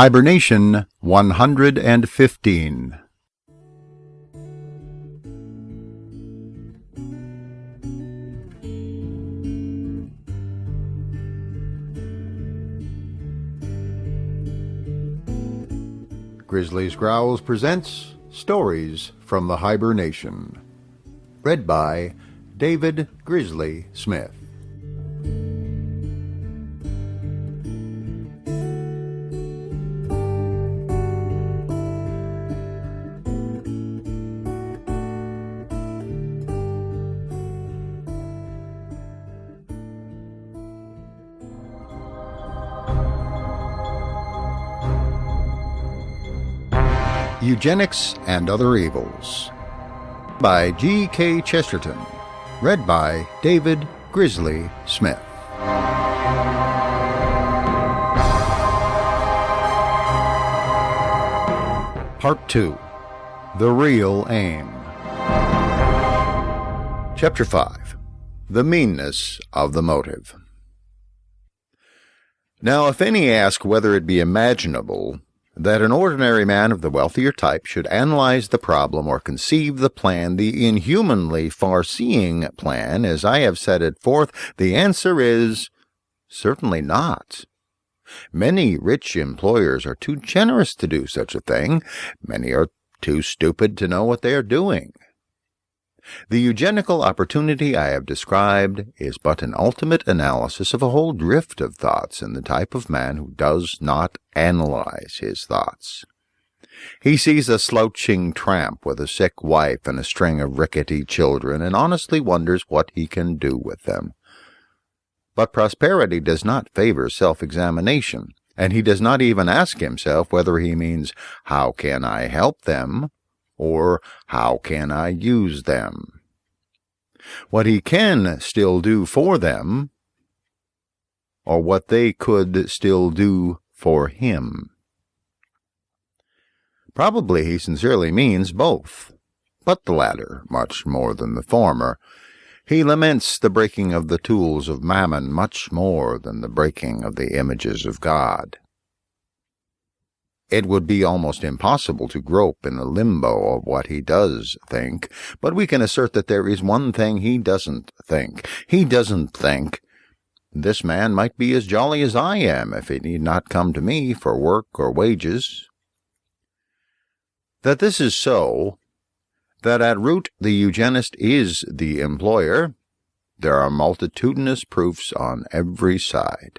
Hiber-Nation 115. Grizzly's Growls presents Stories from the Hiber-Nation. Read by David Grizzly Smith. Eugenics and Other Evils by G.K. Chesterton. Read by David Grizzly Smith. Part 2. The Real Aim. Chapter 5. The Meanness of the Motive. Now, if any ask whether it be imaginable that an ordinary man of the wealthier type should analyze the problem or conceive the plan, the inhumanly far-seeing plan, as I have set it forth, the answer is certainly not. Many rich employers are too generous to do such a thing. Many are too stupid to know what they are doing. The eugenical opportunity I have described is but an ultimate analysis of a whole drift of thoughts in the type of man who does not analyze his thoughts. He sees a slouching tramp with a sick wife and a string of rickety children, and honestly wonders what he can do with them. But prosperity does not favor self-examination, and he does not even ask himself whether he means, "How can I help them?" or "How can I use them?" What he can still do for them, or what they could still do for him. Probably he sincerely means both, but the latter much more than the former. He laments the breaking of the tools of mammon much more than the breaking of the images of God. It would be almost impossible to grope in the limbo of what he does think, but we can assert that there is one thing he doesn't think. He doesn't think, "This man might be as jolly as I am if he need not come to me for work or wages." That this is so, that at root the eugenist is the employer, there are multitudinous proofs on every side.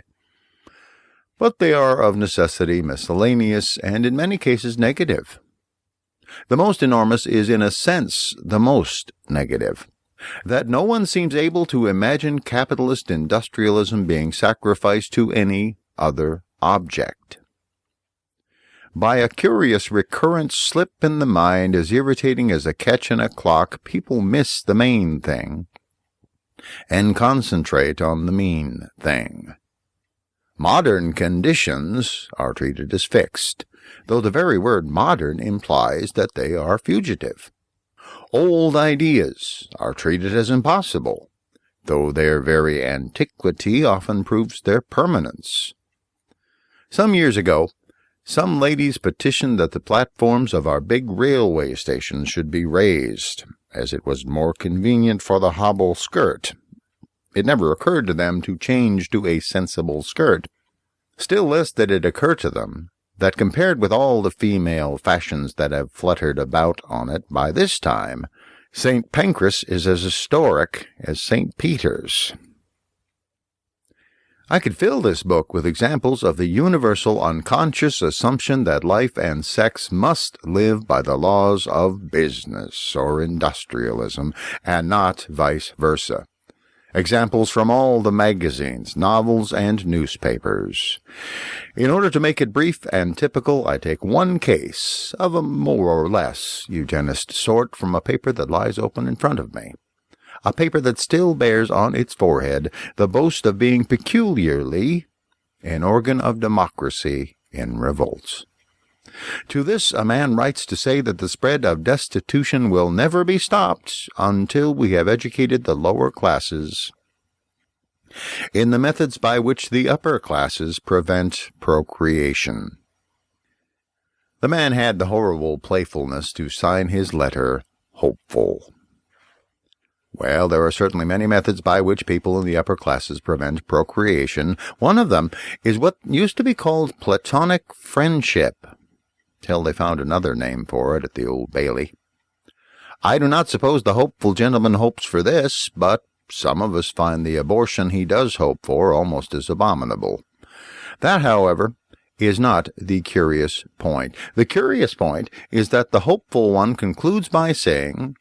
But they are of necessity miscellaneous, and in many cases negative. The most enormous is in a sense the most negative, that no one seems able to imagine capitalist industrialism being sacrificed to any other object. By a curious recurrent slip in the mind as irritating as a catch in a clock, people miss the main thing and concentrate on the mean thing. Modern conditions are treated as fixed, though the very word modern implies that they are fugitive. Old ideas are treated as impossible, though their very antiquity often proves their permanence. Some years ago, some ladies petitioned that the platforms of our big railway stations should be raised, as it was more convenient for the hobble skirt. It never occurred to them to change to a sensible skirt. Still less did it occur to them that compared with all the female fashions that have fluttered about on it by this time, St. Pancras is as historic as St. Peter's. I could fill this book with examples of the universal unconscious assumption that life and sex must live by the laws of business or industrialism, and not vice versa. Examples from all the magazines, novels, and newspapers. In order to make it brief and typical, I take one case of a more or less eugenist sort from a paper that lies open in front of me. A paper that still bears on its forehead the boast of being peculiarly an organ of democracy in revolts. To this a man writes to say that the spread of destitution will never be stopped until we have educated the lower classes in the methods by which the upper classes prevent procreation. The man had the horrible playfulness to sign his letter hopeful. Well, there are certainly many methods by which people in the upper classes prevent procreation. One of them is what used to be called platonic friendship, till they found another name for it at the Old Bailey. I do not suppose the hopeful gentleman hopes for this, but some of us find the abortion he does hope for almost as abominable. That, however, is not the curious point. The curious point is that the hopeful one concludes by saying,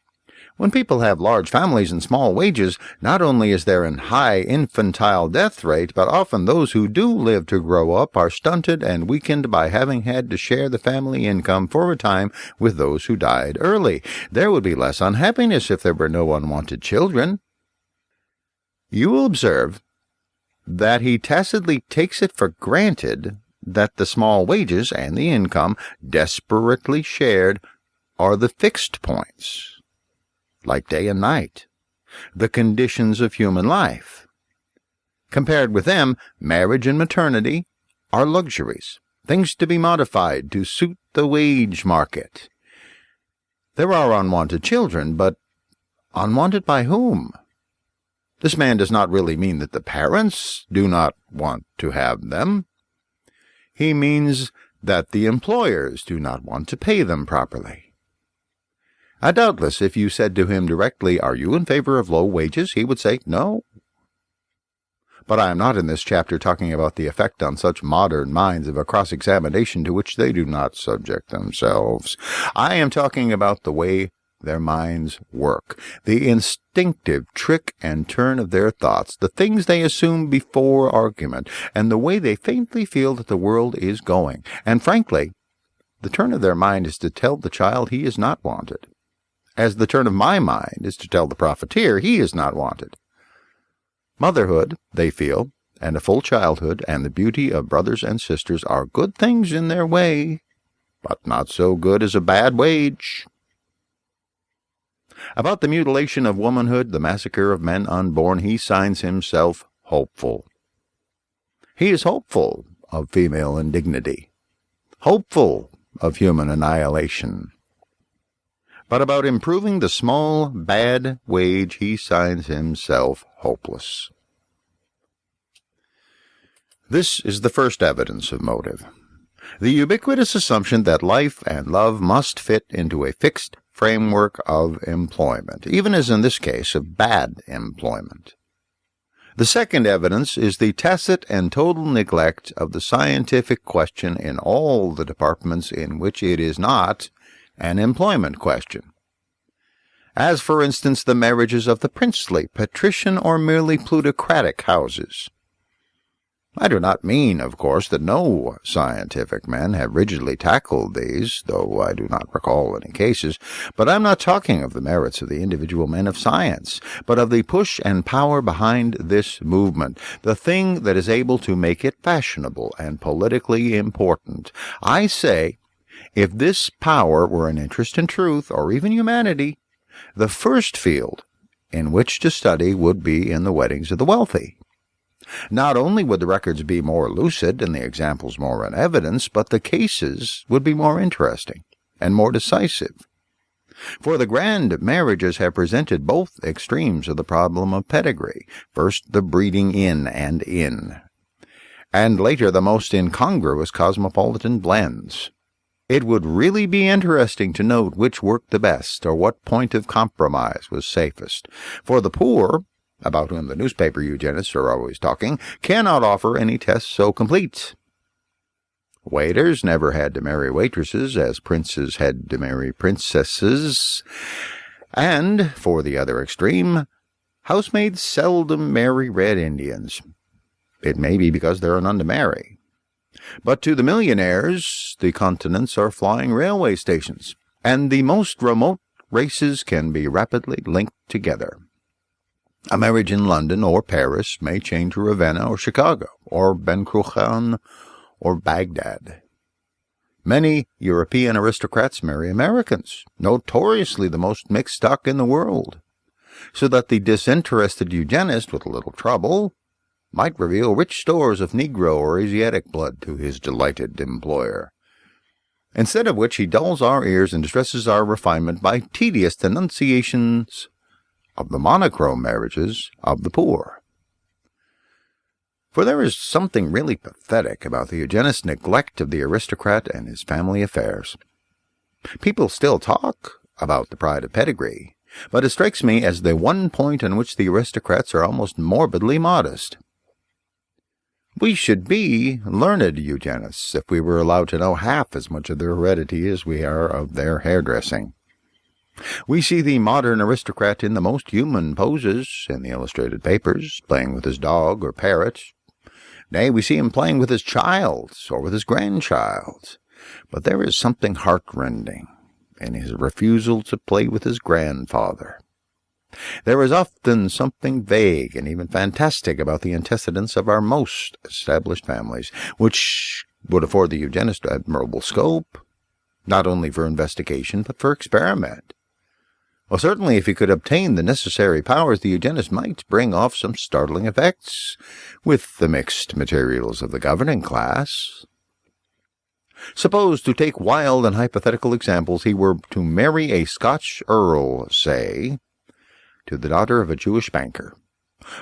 when people have large families and small wages, not only is there an high infantile death rate, but often those who do live to grow up are stunted and weakened by having had to share the family income for a time with those who died early. There would be less unhappiness if there were no unwanted children. You will observe that he tacitly takes it for granted that the small wages and the income, desperately shared, are the fixed points, like day and night, the conditions of human life. Compared with them, marriage and maternity are luxuries, things to be modified to suit the wage market. There are unwanted children, but unwanted by whom? This man does not really mean that the parents do not want to have them. He means that the employers do not want to pay them properly. Doubtless, if you said to him directly, "Are you in favor of low wages?" he would say, "No." But I am not in this chapter talking about the effect on such modern minds of a cross-examination to which they do not subject themselves. I am talking about the way their minds work, the instinctive trick and turn of their thoughts, the things they assume before argument, and the way they faintly feel that the world is going. And frankly, the turn of their mind is to tell the child he is not wanted, as the turn of my mind is to tell the profiteer he is not wanted. Motherhood, they feel, and a full childhood, and the beauty of brothers and sisters are good things in their way, but not so good as a bad wage. About the mutilation of womanhood, the massacre of men unborn, he signs himself hopeful. He is hopeful of female indignity, hopeful of human annihilation. But about improving the small, bad wage, he signs himself hopeless. This is the first evidence of motive. The ubiquitous assumption that life and love must fit into a fixed framework of employment, even as in this case of bad employment. The second evidence is the tacit and total neglect of the scientific question in all the departments in which it is not an employment question, as for instance the marriages of the princely, patrician, or merely plutocratic houses. I do not mean, of course, that no scientific men have rigidly tackled these, though I do not recall any cases, but I am not talking of the merits of the individual men of science, but of the push and power behind this movement, the thing that is able to make it fashionable and politically important. I say, if this power were an interest in truth, or even humanity, the first field in which to study would be in the weddings of the wealthy. Not only would the records be more lucid and the examples more in evidence, but the cases would be more interesting and more decisive. For the grand marriages have presented both extremes of the problem of pedigree, first the breeding in, and later the most incongruous cosmopolitan blends. It would really be interesting to note which worked the best, or what point of compromise was safest. For the poor, about whom the newspaper eugenists are always talking, cannot offer any test so complete. Waiters never had to marry waitresses, as princes had to marry princesses. And, for the other extreme, housemaids seldom marry Red Indians. It may be because there are none to marry. But to the millionaires, the continents are flying railway stations, and the most remote races can be rapidly linked together. A marriage in London or Paris may change to Ravenna or Chicago, or Ben-Cruachan or Baghdad. Many European aristocrats marry Americans, notoriously the most mixed stock in the world, so that the disinterested eugenist, with a little trouble, might reveal rich stores of Negro or Asiatic blood to his delighted employer. instead of which he dulls our ears and distresses our refinement by tedious denunciations of the monochrome marriages of the poor. For there is something really pathetic about the eugenist's neglect of the aristocrat and his family affairs. People still talk about the pride of pedigree, but it strikes me as the one point on which the aristocrats are almost morbidly modest. We should be learned eugenists if we were allowed to know half as much of their heredity as we are of their hairdressing. We see the modern aristocrat in the most human poses in the illustrated papers, playing with his dog or parrot. Nay, we see him playing with his child or with his grandchild. But there is something heartrending in his refusal to play with his grandfather. There is often something vague and even fantastic about the antecedents of our most established families, which would afford the eugenist admirable scope, not only for investigation, but for experiment. Well, certainly if he could obtain the necessary powers, the eugenist might bring off some startling effects with the mixed materials of the governing class. Suppose, to take wild and hypothetical examples, he were to marry a Scotch earl, say, to the daughter of a Jewish banker,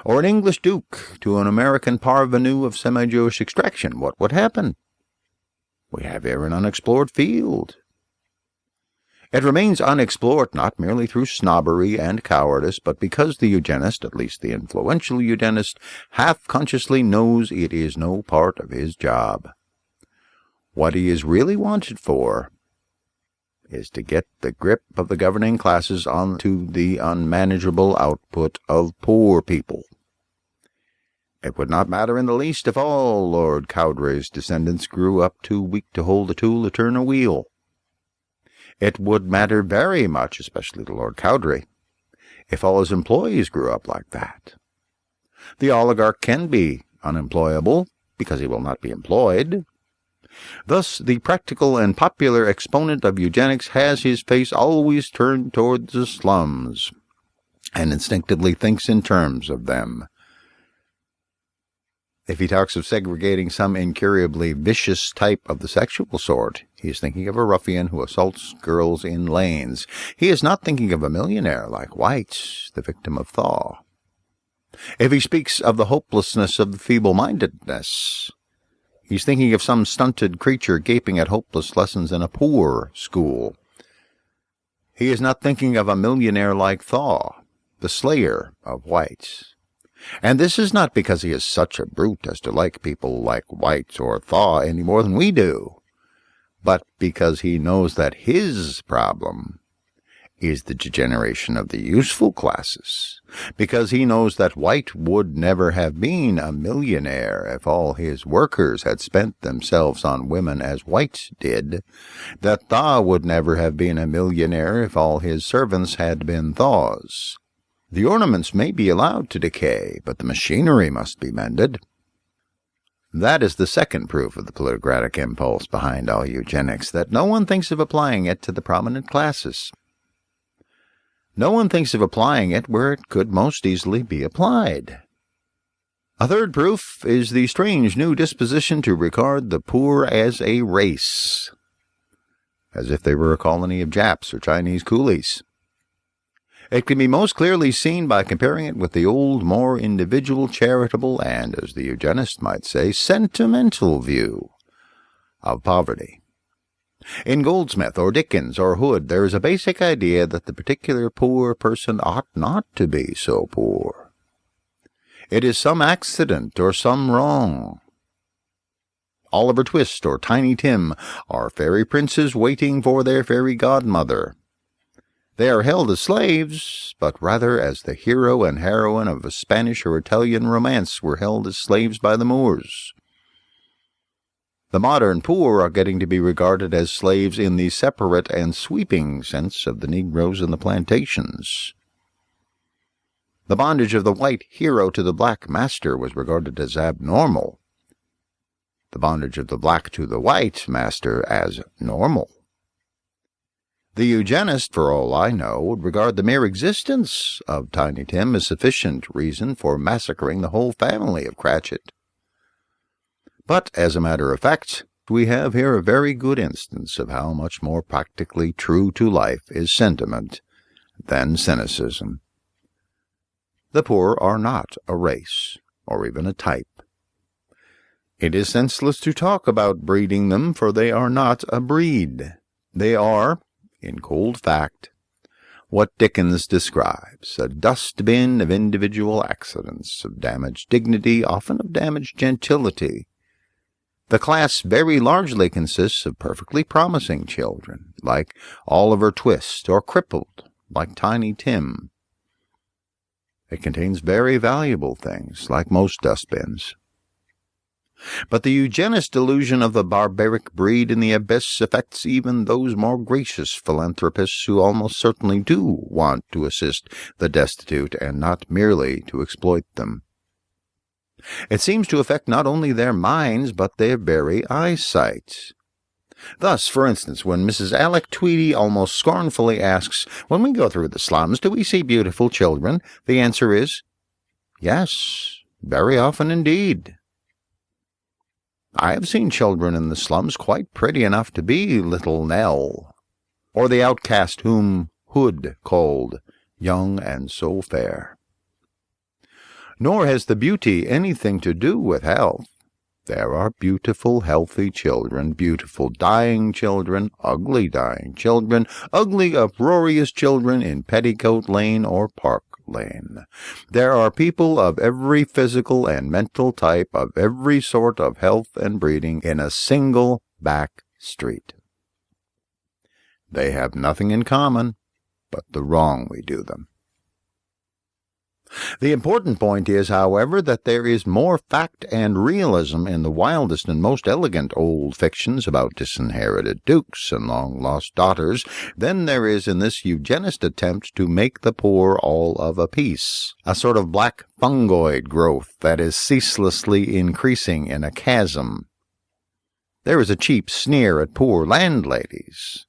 or an English duke to an American parvenu of semi-Jewish extraction. What would happen? We have here an unexplored field. It remains unexplored not merely through snobbery and cowardice, but because the eugenist, at least the influential eugenist, half-consciously knows it is no part of his job. What he is really wanted for is to get the grip of the governing classes onto the unmanageable output of poor people. It would not matter in the least if all Lord Cowdray's descendants grew up too weak to hold a tool to turn a wheel. It would matter very much, especially to Lord Cowdray, if all his employees grew up like that. The oligarch can be unemployable because he will not be employed. Thus, the practical and popular exponent of eugenics has his face always turned towards the slums, and instinctively thinks in terms of them. If he talks of segregating some incurably vicious type of the sexual sort, he is thinking of a ruffian who assaults girls in lanes. He is not thinking of a millionaire like White, the victim of thaw. If he speaks of the hopelessness of the feeble-mindedness, he's thinking of some stunted creature gaping at hopeless lessons in a poor school. He is not thinking of a millionaire like Thaw, the slayer of White. And this is not because he is such a brute as to like people like White or Thaw any more than we do, but because he knows that his problem is the degeneration of the useful classes, because he knows that White would never have been a millionaire if all his workers had spent themselves on women as White did, that Thaw would never have been a millionaire if all his servants had been Thaws. The ornaments may be allowed to decay, but the machinery must be mended. That is the second proof of the plutocratic impulse behind all eugenics, that no one thinks of applying it to the prominent classes. No one thinks of applying it where it could most easily be applied. A third proof is the strange new disposition to regard the poor as a race, as if they were a colony of Japs or Chinese coolies. It can be most clearly seen by comparing it with the old, more individual, charitable, and, as the eugenist might say, sentimental view of poverty. In Goldsmith or Dickens or Hood, there is a basic idea that the particular poor person ought not to be so poor. It is some accident or some wrong. Oliver Twist or Tiny Tim are fairy princes waiting for their fairy godmother. They are held as slaves, but rather as the hero and heroine of a Spanish or Italian romance were held as slaves by the Moors. The modern poor are getting to be regarded as slaves in the separate and sweeping sense of the Negroes in the plantations. The bondage of the white hero to the black master was regarded as abnormal. The bondage of the black to the white master as normal. The eugenist, for all I know, would regard the mere existence of Tiny Tim as sufficient reason for massacring the whole family of Cratchit. But, as a matter of fact, we have here a very good instance of how much more practically true to life is sentiment than cynicism. The poor are not a race, or even a type. It is senseless to talk about breeding them, for they are not a breed. They are, in cold fact, what Dickens describes, a dustbin of individual accidents, of damaged dignity, often of damaged gentility. The class very largely consists of perfectly promising children, like Oliver Twist, or crippled, like Tiny Tim. It contains very valuable things, like most dustbins. But the eugenist delusion of the barbaric breed in the abyss affects even those more gracious philanthropists who almost certainly do want to assist the destitute and not merely to exploit them. It seems to affect not only their minds, but their very eyesight. Thus, for instance, when Mrs. Alec Tweedy almost scornfully asks, "When we go through the slums, do we see beautiful children?" the answer is, "Yes, very often indeed. I have seen children in the slums quite pretty enough to be little Nell, or the outcast whom Hood called young and so fair." Nor has the beauty anything to do with health. There are beautiful, healthy children, beautiful dying children, ugly dying children, ugly, uproarious children in Petticoat Lane or Park Lane. There are people of every physical and mental type, of every sort of health and breeding, in a single back street. They have nothing in common but the wrong we do them. The important point is, however, that there is more fact and realism in the wildest and most elegant old fictions about disinherited dukes and long-lost daughters than there is in this eugenist attempt to make the poor all of a piece, a sort of black fungoid growth that is ceaselessly increasing in a chasm. There is a cheap sneer at poor landladies,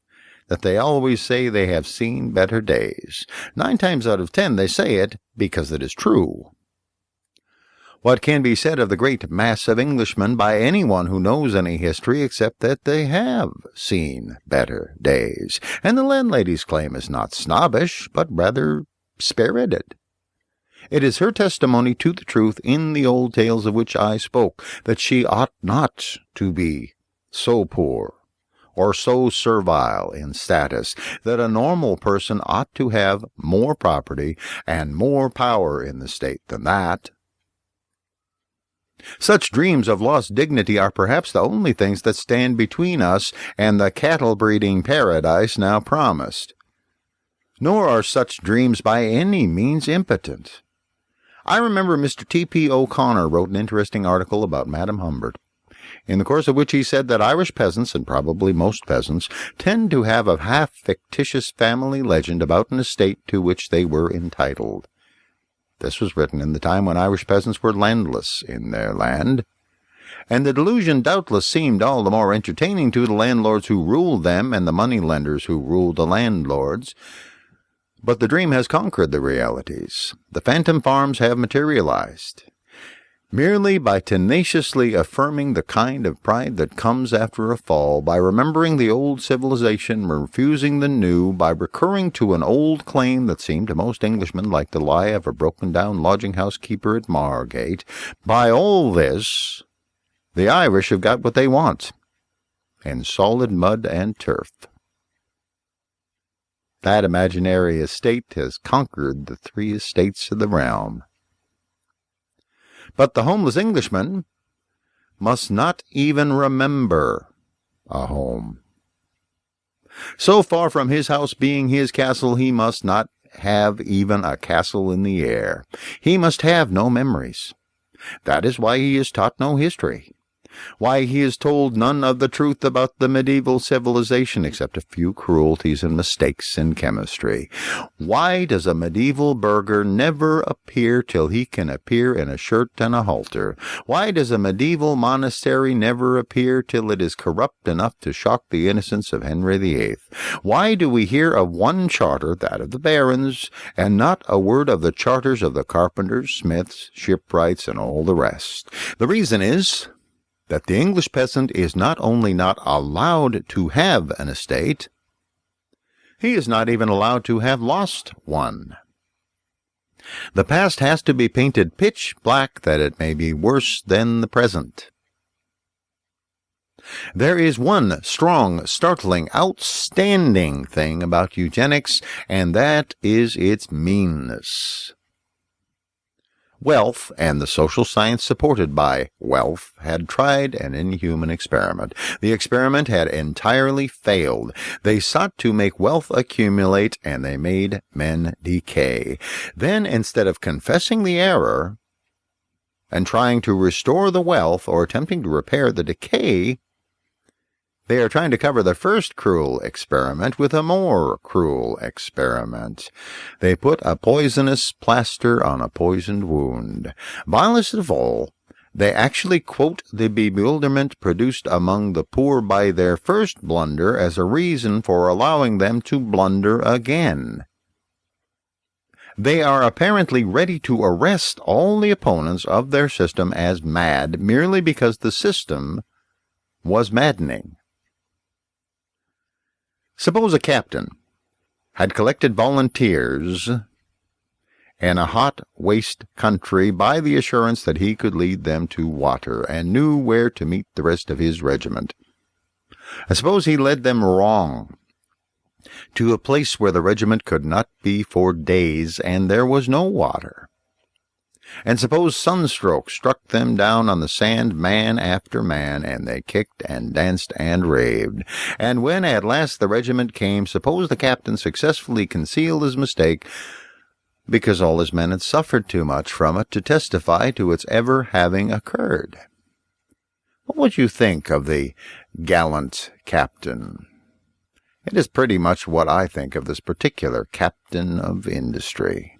that they always say they have seen better days. 9 times out of 10 they say it because it is true. What can be said of the great mass of Englishmen by anyone who knows any history except that they have seen better days? And the landlady's claim is not snobbish, but rather spirited. It is her testimony to the truth in the old tales of which I spoke, that she ought not to be so poor or so servile in status, that a normal person ought to have more property and more power in the state than that. Such dreams of lost dignity are perhaps the only things that stand between us and the cattle-breeding paradise now promised. Nor are such dreams by any means impotent. I remember Mr. T.P. O'Connor wrote an interesting article about Madam Humbert, in the course of which he said that Irish peasants, and probably most peasants, tend to have a half-fictitious family legend about an estate to which they were entitled. This was written in the time when Irish peasants were landless in their land, and the delusion doubtless seemed all the more entertaining to the landlords who ruled them and the money-lenders who ruled the landlords. But the dream has conquered the realities. The phantom farms have materialized. Merely by tenaciously affirming the kind of pride that comes after a fall, by remembering the old civilization, refusing the new, by recurring to an old claim that seemed to most Englishmen like the lie of a broken-down lodging-house keeper at Margate, by all this, the Irish have got what they want, in solid mud and turf. That imaginary estate has conquered the 3 estates of the realm. But the homeless Englishman must not even remember a home. So far from his house being his castle, he must not have even a castle in the air. He must have no memories. That is why he is taught no history, why he is told none of the truth about the medieval civilization except a few cruelties and mistakes in chemistry. Why does a medieval burgher never appear till he can appear in a shirt and a halter? Why does a medieval monastery never appear till it is corrupt enough to shock the innocence of Henry VIII? Why do we hear of one charter, that of the barons, and not a word of the charters of the carpenters, smiths, shipwrights, and all the rest? The reason is that the English peasant is not only not allowed to have an estate, he is not even allowed to have lost one. The past has to be painted pitch black that it may be worse than the present. There is one strong, startling, outstanding thing about eugenics, and that is its meanness. Wealth, and the social science supported by wealth, had tried an inhuman experiment. The experiment had entirely failed. They sought to make wealth accumulate, and they made men decay. Then, instead of confessing the error and trying to restore the wealth or attempting to repair the decay, they are trying to cover the first cruel experiment with a more cruel experiment. They put a poisonous plaster on a poisoned wound. Vilest of all, they actually quote the bewilderment produced among the poor by their first blunder as a reason for allowing them to blunder again. They are apparently ready to arrest all the opponents of their system as mad merely because the system was maddening. Suppose a captain had collected volunteers in a hot, waste country by the assurance that he could lead them to water and knew where to meet the rest of his regiment. I suppose he led them wrong to a place where the regiment could not be for days and there was no water. And suppose sunstroke struck them down on the sand man after man, and they kicked and danced and raved. And when at last the regiment came, suppose the captain successfully concealed his mistake, because all his men had suffered too much from it to testify to its ever having occurred. What would you think of the gallant captain? It is pretty much what I think of this particular captain of industry.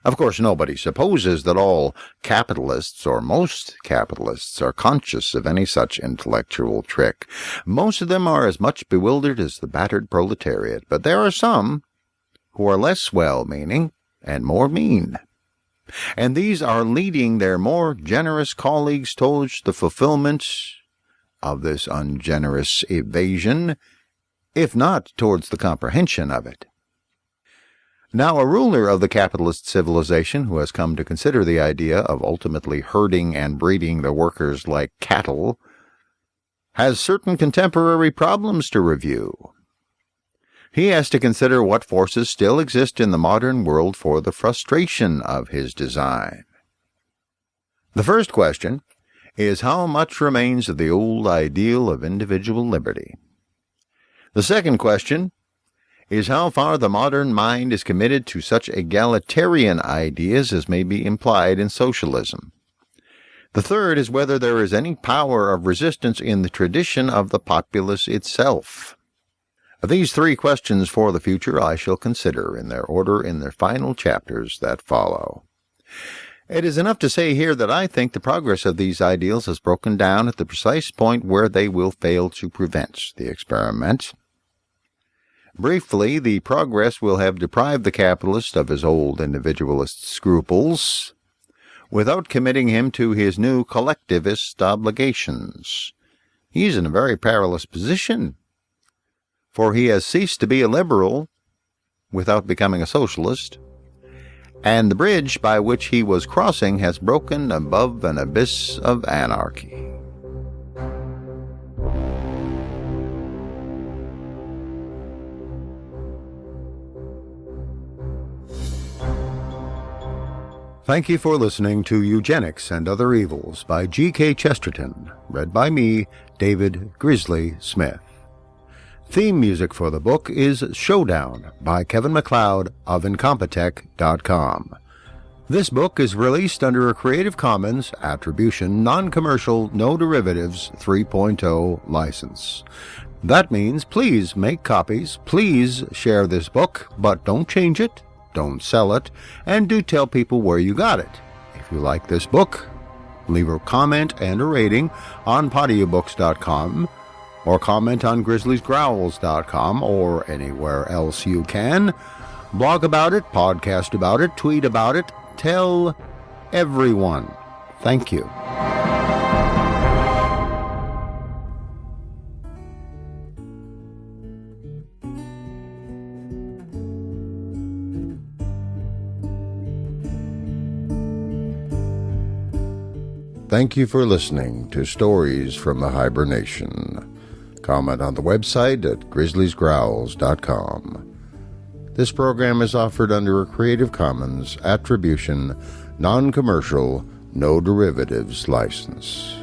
Of course, nobody supposes that all capitalists, or most capitalists, are conscious of any such intellectual trick. Most of them are as much bewildered as the battered proletariat, but there are some who are less well-meaning and more mean. And these are leading their more generous colleagues towards the fulfillment of this ungenerous evasion, if not towards the comprehension of it. Now, a ruler of the capitalist civilization who has come to consider the idea of ultimately herding and breeding the workers like cattle has certain contemporary problems to review. He has to consider what forces still exist in the modern world for the frustration of his design. The first question is how much remains of the old ideal of individual liberty. The second question is how far the modern mind is committed to such egalitarian ideas as may be implied in socialism. The third is whether there is any power of resistance in the tradition of the populace itself. These three questions for the future I shall consider in their order in the final chapters that follow. It is enough to say here that I think the progress of these ideals has broken down at the precise point where they will fail to prevent the experiment. Briefly, the progress will have deprived the capitalist of his old individualist scruples, without committing him to his new collectivist obligations. He is in a very perilous position, for he has ceased to be a liberal without becoming a socialist, and the bridge by which he was crossing has broken above an abyss of anarchy. Thank you for listening to Eugenics and Other Evils by G.K. Chesterton, read by me, David Grizzly Smith. Theme music for the book is Showdown by Kevin MacLeod of Incompetech.com. This book is released under a Creative Commons Attribution, Non-Commercial, No Derivatives 3.0 license. That means please make copies, please share this book, but don't change it. Don't sell it, and do tell people where you got it. If you like this book, leave a comment and a rating on podiobooks.com, or comment on grizzliesgrowls.com, or anywhere else you can. Blog about it, podcast about it, tweet about it, tell everyone. Thank you. Thank you for listening to Stories from the Hiber-Nation. Comment on the website at grizzliesgrowls.com. This program is offered under a Creative Commons Attribution, Non-Commercial, No Derivatives license.